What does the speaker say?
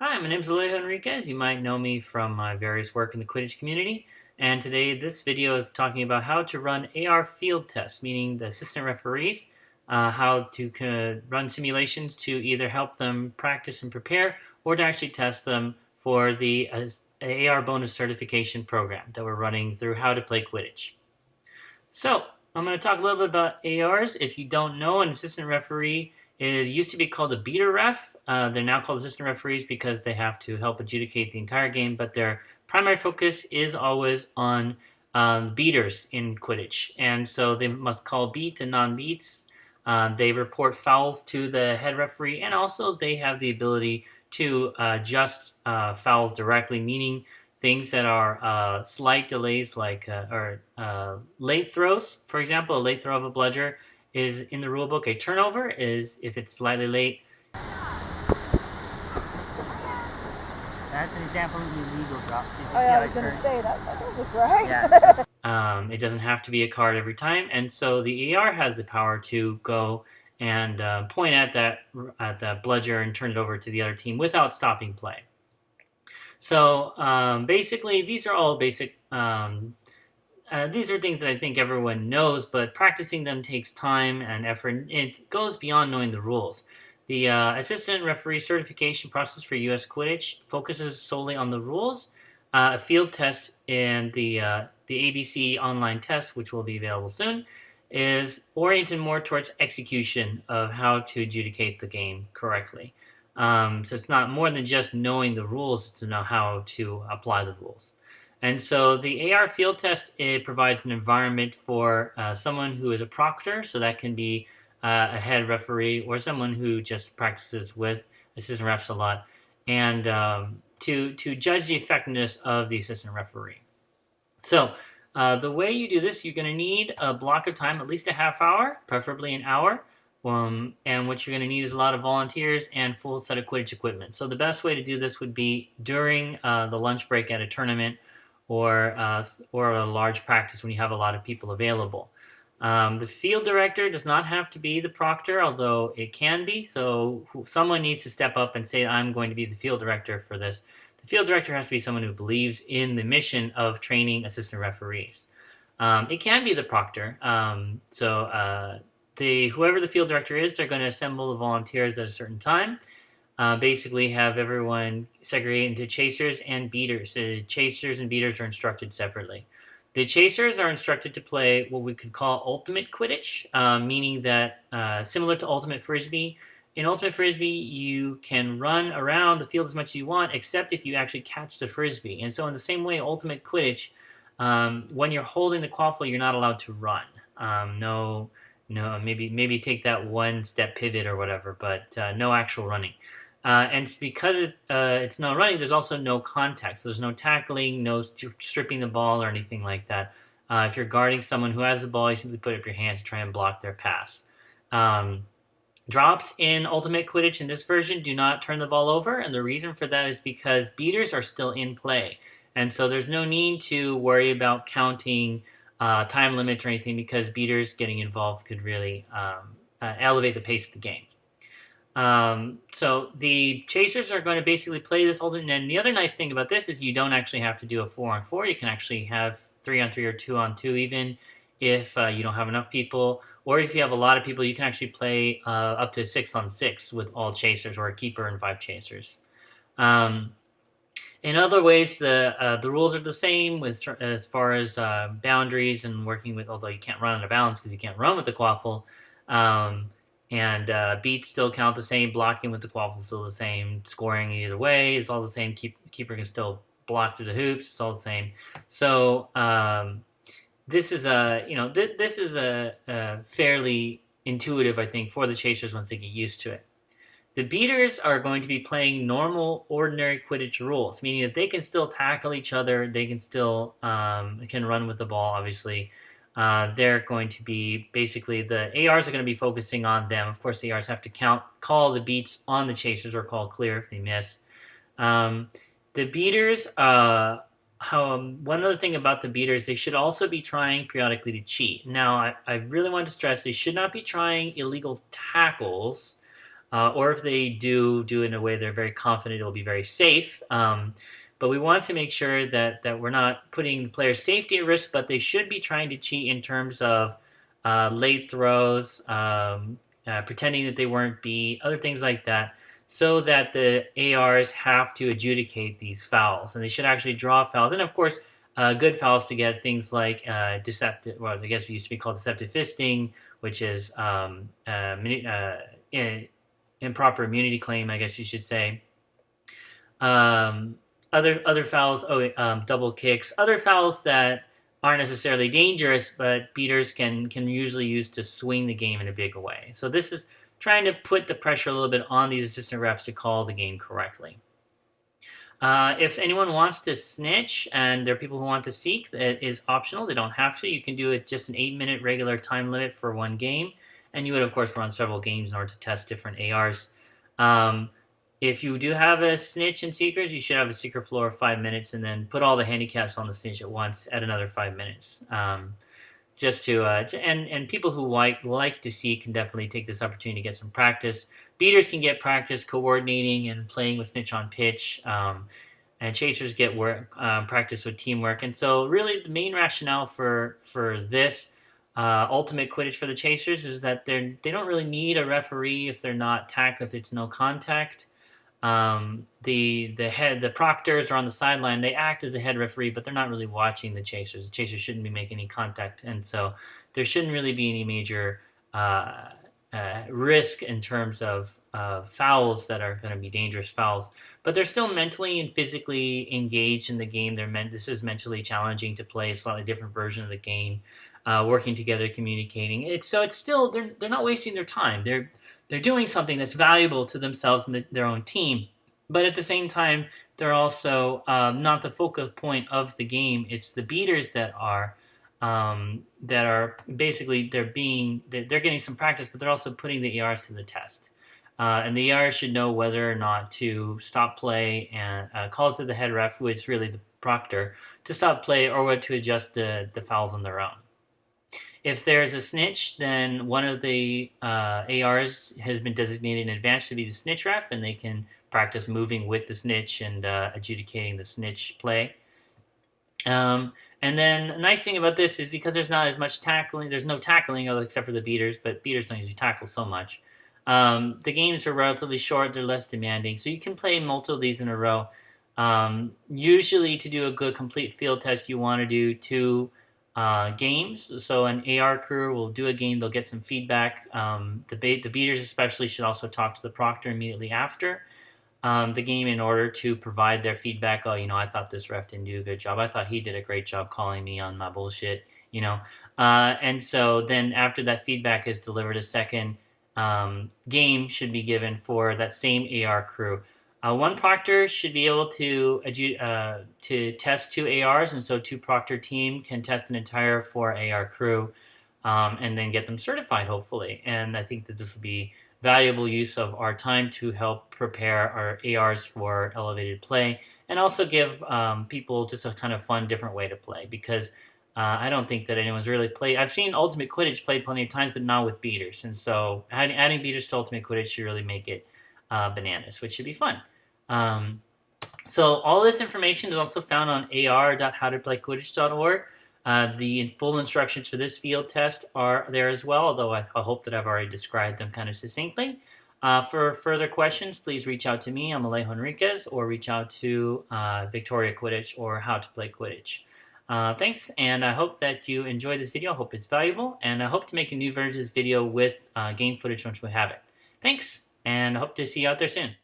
Hi, my name is Alejo Enriquez. You might know me from my various work in the Quidditch community. And today, this video is talking about how to run AR field tests, meaning the assistant referees, how to run simulations to either help them practice and prepare or to actually test them for the AR bonus certification program that we're running through How to Play Quidditch. So, I'm going to talk a little bit about ARs. If you don't know, an assistant referee used to be called a beater ref. They're now called assistant referees because they have to help adjudicate the entire game, but their primary focus is always on beaters in Quidditch. And so they must call beats and non-beats. They report fouls to the head referee, and also they have the ability to adjust fouls directly, meaning things that are slight delays, like late throws. For example, a late throw of a bludger is in the rulebook. A turnover is if it's slightly late. That's an example of an illegal drop. Oh yeah, I was going to say that doesn't look right. Yeah. It doesn't have to be a card every time, and so the AR has the power to go and point at that bludger and turn it over to the other team without stopping play. So basically, these are all basic. These are things that I think everyone knows, but practicing them takes time and effort. It goes beyond knowing the rules. The assistant referee certification process for U.S. Quidditch focuses solely on the rules. A field test and the ABC online test, which will be available soon, is oriented more towards execution of how to adjudicate the game correctly. So it's not more than just knowing the rules, it's to know how to apply the rules. And so the AR field test, it provides an environment for someone who is a proctor, so that can be a head referee or someone who just practices with assistant refs a lot, and to judge the effectiveness of the assistant referee. So the way you do this, you're going to need a block of time, at least a half hour, preferably an hour. And what you're going to need is a lot of volunteers and full set of Quidditch equipment. So the best way to do this would be during the lunch break at a tournament or a large practice when you have a lot of people available. The field director does not have to be the proctor, although it can be. So someone needs to step up and say, I'm going to be the field director for this. The field director has to be someone who believes in the mission of training assistant referees. It can be the proctor. Whoever the field director is, they're going to assemble the volunteers at a certain time. Basically have everyone segregate into chasers and beaters. Chasers and beaters are instructed separately. The chasers are instructed to play what we could call ultimate Quidditch, meaning that similar to ultimate Frisbee, in ultimate Frisbee you can run around the field as much as you want, except if you actually catch the Frisbee. And so in the same way, ultimate Quidditch, when you're holding the quaffle, you're not allowed to run. No, maybe take that one step pivot or whatever, but no actual running. And it's because it's no running, there's also no contact. So there's no tackling, no stripping the ball or anything like that. If you're guarding someone who has the ball, you simply put up your hand to try and block their pass. Drops in Ultimate Quidditch in this version do not turn the ball over, and the reason for that is because beaters are still in play. And so there's no need to worry about counting time limit or anything, because beaters getting involved could really elevate the pace of the game. So the chasers are going to basically play this alternate, and the other nice thing about this is you don't actually have to do a 4-on-4. You can actually have 3-on-3 or 2-on-2 even if you don't have enough people, or if you have a lot of people, you can actually play up to 6-on-6 with all chasers, or a keeper and 5 chasers. In other ways, the rules are the same as far as boundaries and working with, although you can't run out of bounds because you can't run with the quaffle. And beats still count the same, blocking with the quaffle is still the same, scoring either way is all the same, keeper can still block through the hoops, it's all the same. So this is a fairly intuitive, I think, for the chasers once they get used to it. The beaters are going to be playing normal, ordinary Quidditch rules, meaning that they can still tackle each other, they can still can run with the ball, obviously. They're going to be, basically, the ARs are going to be focusing on them. Of course, the ARs have to call the beats on the chasers, or call clear if they miss. The beaters, one other thing about the beaters, they should also be trying periodically to cheat. Now, I really want to stress they should not be trying illegal tackles. or if they do it in a way they're very confident it'll be very safe. But we want to make sure that we're not putting the player's safety at risk, but they should be trying to cheat in terms of late throws, pretending that they weren't beat, other things like that, so that the ARs have to adjudicate these fouls, and they should actually draw fouls. And of course, good fouls to get things like deceptive. Well, I guess it used to be called deceptive fisting, which is improper immunity claim, I guess you should say. Other fouls, double kicks, other fouls that aren't necessarily dangerous, but beaters can usually use to swing the game in a big way. So this is trying to put the pressure a little bit on these assistant refs to call the game correctly. If anyone wants to snitch, and there are people who want to seek, it is optional. They don't have to. You can do it just an 8-minute regular time limit for one game, and you would, of course, run several games in order to test different ARs. If you do have a snitch and seekers, you should have a seeker floor of 5 minutes, and then put all the handicaps on the snitch at once at another 5 minutes. Just to and people who like to seek can definitely take this opportunity to get some practice. Beaters can get practice coordinating and playing with snitch on pitch, and chasers get practice with teamwork. And so, really, the main rationale for this ultimate Quidditch for the chasers is that they don't really need a referee if they're not tackled, if it's no contact. The proctors are on the sideline. They act as a head referee, but they're not really watching the chasers. The chasers shouldn't be making any contact, and so there shouldn't really be any major risk in terms of fouls that are going to be dangerous fouls. But they're still mentally and physically engaged in the game. This is mentally challenging to play a slightly different version of the game, working together, communicating. It's still they're not wasting their time. They're doing something that's valuable to themselves and their own team. But at the same time, they're also not the focal point of the game. It's the beaters that are basically they're getting some practice, but they're also putting the ARs to the test. And the ARs should know whether or not to stop play and call to the head ref, who is really the proctor, to stop play, or what to adjust the fouls on their own. If there's a snitch, then one of the ARs has been designated in advance to be the snitch ref, and they can practice moving with the snitch and adjudicating the snitch play. And then a nice thing about this is because there's not as much tackling, there's no tackling except for the beaters, but beaters don't usually tackle so much. The games are relatively short, they're less demanding, so you can play multiple of these in a row. Usually to do a good complete field test, you want to do 2 games. So an AR crew will do a game, they'll get some feedback. The beaters especially should also talk to the proctor immediately after the game in order to provide their feedback. I thought this ref didn't do a good job. I thought he did a great job calling me on my bullshit, And so then after that feedback is delivered, a second game should be given for that same AR crew. One proctor should be able to test 2 ARs, and so 2 proctor team can test an entire 4 AR crew, and then get them certified, hopefully. And I think that this would be valuable use of our time to help prepare our ARs for elevated play, and also give people just a kind of fun, different way to play, because I don't think that anyone's really played. I've seen Ultimate Quidditch played plenty of times, but not with beaters. And so adding beaters to Ultimate Quidditch should really make it bananas, which should be fun. So all this information is also found on ar.howtoplayquidditch.org. The full instructions for this field test are there as well, although I hope that I've already described them kind of succinctly. For further questions, please reach out to me. I'm Alejo Enriquez, or reach out to Victoria Quidditch or How to Play Quidditch. Thanks, and I hope that you enjoyed this video. I hope it's valuable, and I hope to make a new version of this video with game footage once we have it. Thanks, and I hope to see you out there soon.